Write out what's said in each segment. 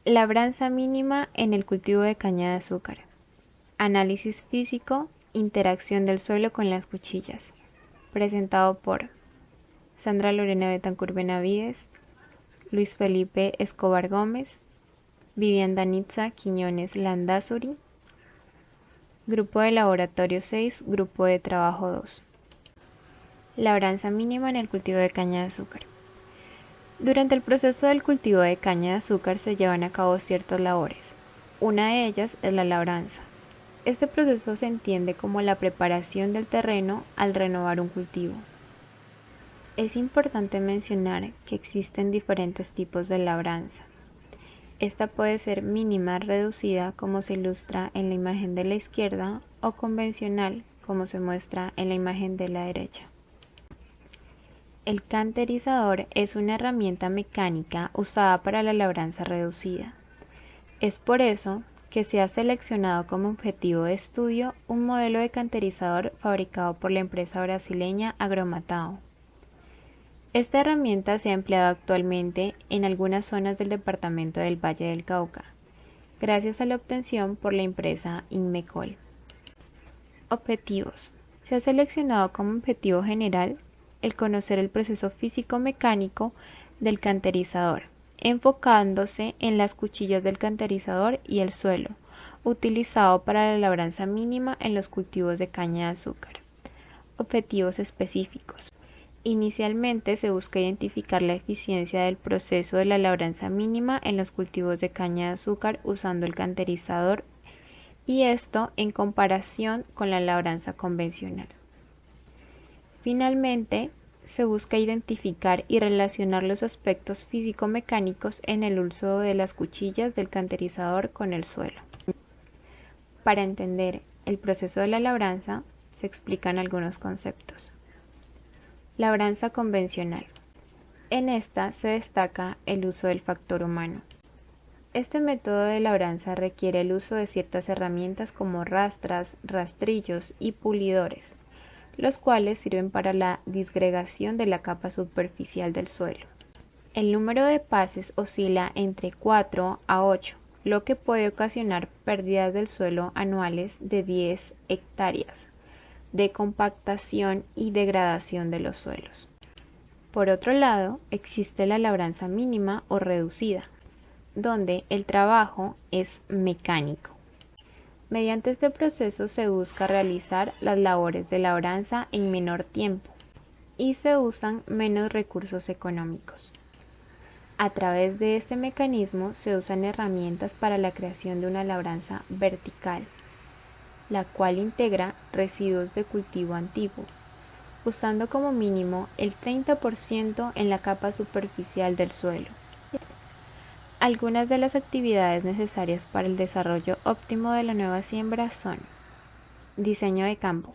Labranza mínima en el cultivo de caña de azúcar. Análisis físico, interacción del suelo con las cuchillas. Presentado por Sandra Lorena Betancur Benavides, Luis Felipe Escobar Gómez, Vivian Danitza Quiñones Landazuri. Grupo de laboratorio 6, grupo de trabajo 2. Labranza mínima en el cultivo de caña de azúcar. Durante el proceso del cultivo de caña de azúcar se llevan a cabo ciertas labores. Una de ellas es la labranza. Este proceso se entiende como la preparación del terreno al renovar un cultivo. Es importante mencionar que existen diferentes tipos de labranza. Esta puede ser mínima reducida, como se ilustra en la imagen de la izquierda, o convencional, como se muestra en la imagen de la derecha. El canterizador es una herramienta mecánica usada para la labranza reducida. Es por eso que se ha seleccionado como objetivo de estudio un modelo de canterizador fabricado por la empresa brasileña Agromatao. Esta herramienta se ha empleado actualmente en algunas zonas del departamento del Valle del Cauca, gracias a la obtención por la empresa Inmecol. Objetivos. Se ha seleccionado como objetivo general el conocer el proceso físico-mecánico del canterizador, enfocándose en las cuchillas del canterizador y el suelo, utilizado para la labranza mínima en los cultivos de caña de azúcar. Objetivos específicos. Inicialmente se busca identificar la eficiencia del proceso de la labranza mínima en los cultivos de caña de azúcar usando el canterizador, y esto en comparación con la labranza convencional. Finalmente, se busca identificar y relacionar los aspectos físico-mecánicos en el uso de las cuchillas del canterizador con el suelo. Para entender el proceso de la labranza, se explican algunos conceptos. Labranza convencional. En esta se destaca el uso del factor humano. Este método de labranza requiere el uso de ciertas herramientas como rastras, rastrillos y pulidores, los cuales sirven para la disgregación de la capa superficial del suelo. El número de pases oscila entre 4 a 8, lo que puede ocasionar pérdidas del suelo anuales de 10 hectáreas de compactación y degradación de los suelos. Por otro lado, existe la labranza mínima o reducida, donde el trabajo es mecánico. Mediante este proceso se busca realizar las labores de labranza en menor tiempo y se usan menos recursos económicos. A través de este mecanismo se usan herramientas para la creación de una labranza vertical, la cual integra residuos de cultivo antiguo, usando como mínimo el 30% en la capa superficial del suelo. Algunas de las actividades necesarias para el desarrollo óptimo de la nueva siembra son: diseño de campo.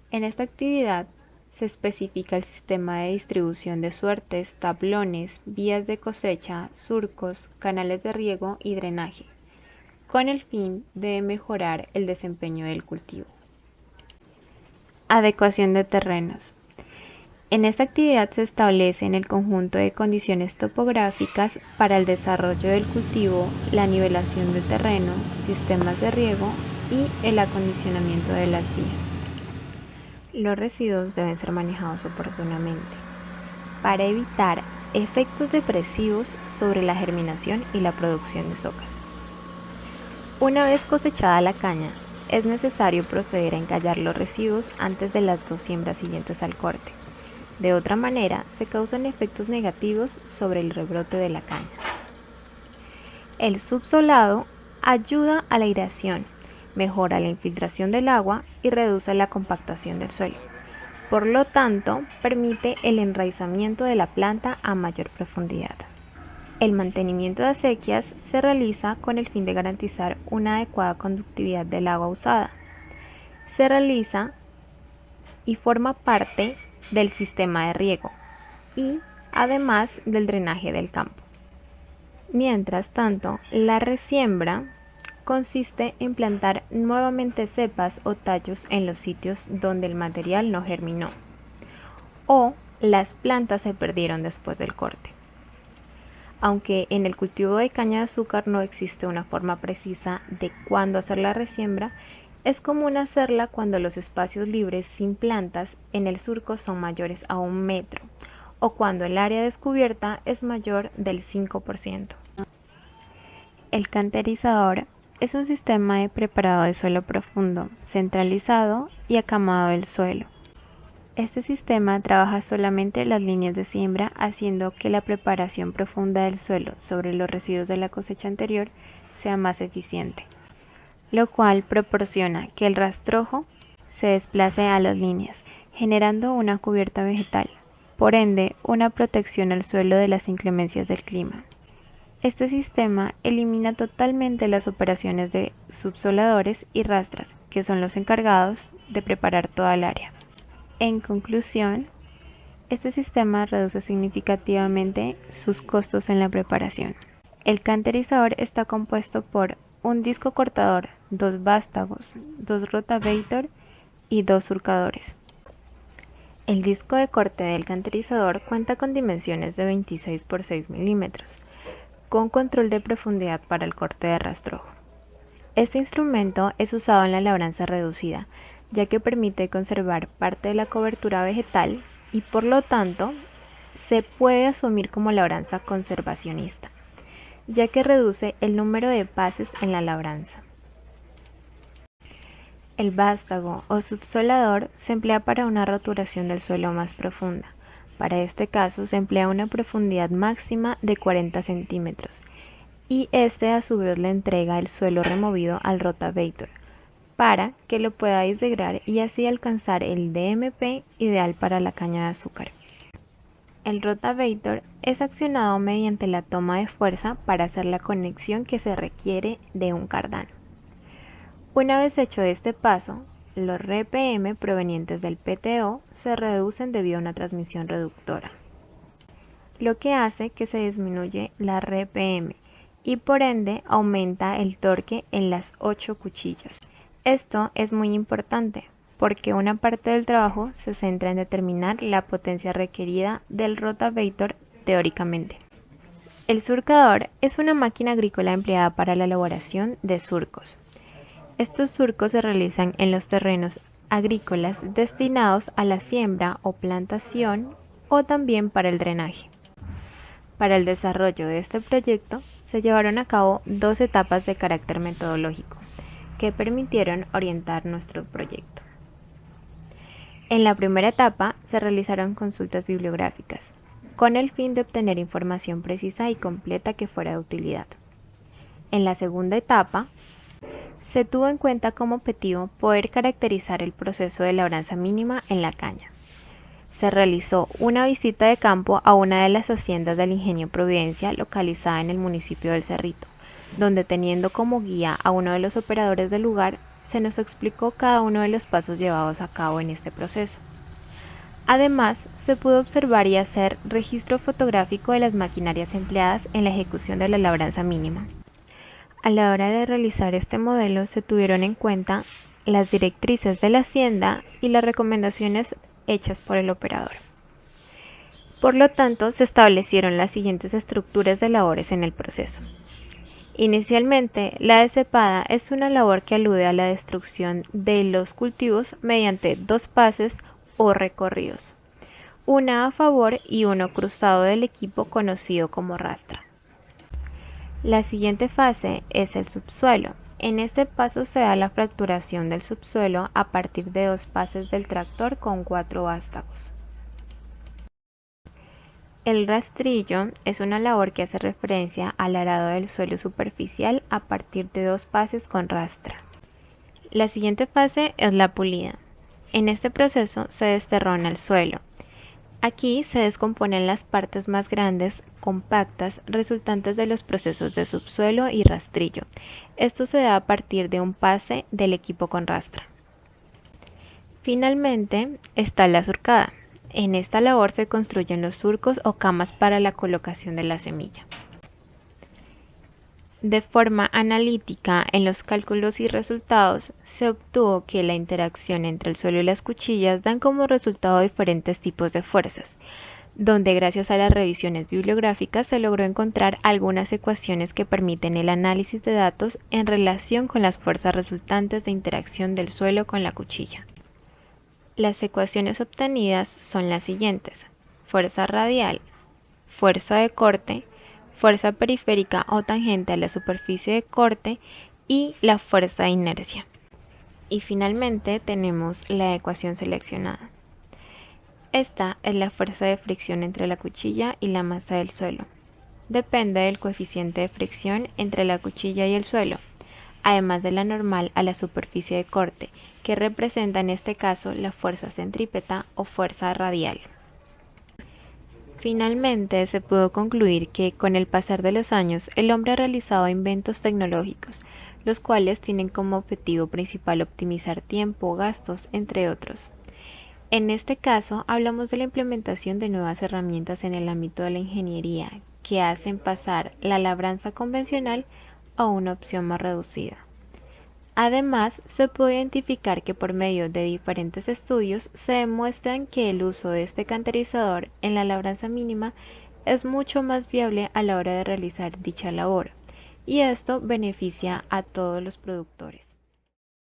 En esta actividad se especifica el sistema de distribución de suertes, tablones, vías de cosecha, surcos, canales de riego y drenaje, con el fin de mejorar el desempeño del cultivo. Adecuación de terrenos. En esta actividad se establecen el conjunto de condiciones topográficas para el desarrollo del cultivo, la nivelación del terreno, sistemas de riego y el acondicionamiento de las vías. Los residuos deben ser manejados oportunamente para evitar efectos depresivos sobre la germinación y la producción de socas. Una vez cosechada la caña, es necesario proceder a encallar los residuos antes de las 2 siembras siguientes al corte. De otra manera, se causan efectos negativos sobre el rebrote de la caña. El subsolado ayuda a la aireación, mejora la infiltración del agua y reduce la compactación del suelo. Por lo tanto, permite el enraizamiento de la planta a mayor profundidad. El mantenimiento de acequias se realiza con el fin de garantizar una adecuada conductividad del agua usada. Se realiza y forma parte del sistema de riego y además del drenaje del campo. Mientras tanto, la resiembra consiste en plantar nuevamente cepas o tallos en los sitios donde el material no germinó o las plantas se perdieron después del corte. Aunque en el cultivo de caña de azúcar no existe una forma precisa de cuándo hacer la resiembra, es común hacerla cuando los espacios libres sin plantas en el surco son mayores a 1 metro o cuando el área descubierta es mayor del 5%. El canterizador es un sistema de preparado de suelo profundo, centralizado y acamado del suelo. Este sistema trabaja solamente las líneas de siembra, haciendo que la preparación profunda del suelo sobre los residuos de la cosecha anterior sea más eficiente, lo cual proporciona que el rastrojo se desplace a las líneas, generando una cubierta vegetal, por ende una protección al suelo de las inclemencias del clima. Este sistema elimina totalmente las operaciones de subsoladores y rastras, que son los encargados de preparar toda el área. En conclusión, este sistema reduce significativamente sus costos en la preparación. El canterizador está compuesto por un disco cortador, 2 vástagos, 2 rotavator y 2 surcadores. El disco de corte del canterizador cuenta con dimensiones de 26 por 6 milímetros, con control de profundidad para el corte de rastrojo. Este instrumento es usado en la labranza reducida, ya que permite conservar parte de la cobertura vegetal y por lo tanto se puede asumir como labranza conservacionista, ya que reduce el número de pases en la labranza. El vástago o subsolador se emplea para una roturación del suelo más profunda. Para este caso se emplea una profundidad máxima de 40 centímetros y este a su vez le entrega el suelo removido al rotavator para que lo pueda disgregar y así alcanzar el DMP ideal para la caña de azúcar. El rotavator es accionado mediante la toma de fuerza para hacer la conexión que se requiere de un cardano. Una vez hecho este paso, los RPM provenientes del PTO se reducen debido a una transmisión reductora, lo que hace que se disminuye la RPM y por ende aumenta el torque en las 8 cuchillas. Esto es muy importante porque una parte del trabajo se centra en determinar la potencia requerida del rotavator teóricamente. El surcador es una máquina agrícola empleada para la elaboración de surcos. Estos surcos se realizan en los terrenos agrícolas destinados a la siembra o plantación o también para el drenaje. Para el desarrollo de este proyecto se llevaron a cabo 2 etapas de carácter metodológico que permitieron orientar nuestro proyecto. En la primera etapa se realizaron consultas bibliográficas, con el fin de obtener información precisa y completa que fuera de utilidad. En la segunda etapa, se tuvo en cuenta como objetivo poder caracterizar el proceso de labranza mínima en la caña. Se realizó una visita de campo a una de las haciendas del Ingenio Providencia localizada en el municipio del Cerrito, donde teniendo como guía a uno de los operadores del lugar, se nos explicó cada uno de los pasos llevados a cabo en este proceso. Además, se pudo observar y hacer registro fotográfico de las maquinarias empleadas en la ejecución de la labranza mínima. A la hora de realizar este modelo se tuvieron en cuenta las directrices de la hacienda y las recomendaciones hechas por el operador. Por lo tanto, se establecieron las siguientes estructuras de labores en el proceso. Inicialmente, la decepada es una labor que alude a la destrucción de los cultivos mediante 2 pases o recorridos, una a favor y uno cruzado del equipo conocido como rastra. La siguiente fase es el subsuelo. En este paso se da la fracturación del subsuelo a partir de 2 pases del tractor con 4 vástagos. El rastrillo es una labor que hace referencia al arado del suelo superficial a partir de 2 pases con rastra. La siguiente fase es la pulida. En este proceso se desterrona el suelo. Aquí se descomponen las partes más grandes, compactas, resultantes de los procesos de subsuelo y rastrillo. Esto se da a partir de un pase del equipo con rastra. Finalmente está la surcada. En esta labor se construyen los surcos o camas para la colocación de la semilla. De forma analítica, en los cálculos y resultados, se obtuvo que la interacción entre el suelo y las cuchillas dan como resultado diferentes tipos de fuerzas, donde gracias a las revisiones bibliográficas se logró encontrar algunas ecuaciones que permiten el análisis de datos en relación con las fuerzas resultantes de interacción del suelo con la cuchilla. Las ecuaciones obtenidas son las siguientes: fuerza radial, fuerza de corte, fuerza periférica o tangente a la superficie de corte y la fuerza de inercia. Y finalmente tenemos la ecuación seleccionada. Esta es la fuerza de fricción entre la cuchilla y la masa del suelo. Depende del coeficiente de fricción entre la cuchilla y el suelo, además de la normal a la superficie de corte, que representa en este caso la fuerza centrípeta o fuerza radial. Finalmente, se pudo concluir que, con el pasar de los años, el hombre ha realizado inventos tecnológicos, los cuales tienen como objetivo principal optimizar tiempo, gastos, entre otros. En este caso, hablamos de la implementación de nuevas herramientas en el ámbito de la ingeniería, que hacen pasar la labranza convencional a una opción más reducida. Además, se puede identificar que por medio de diferentes estudios se demuestran que el uso de este canterizador en la labranza mínima es mucho más viable a la hora de realizar dicha labor, y esto beneficia a todos los productores.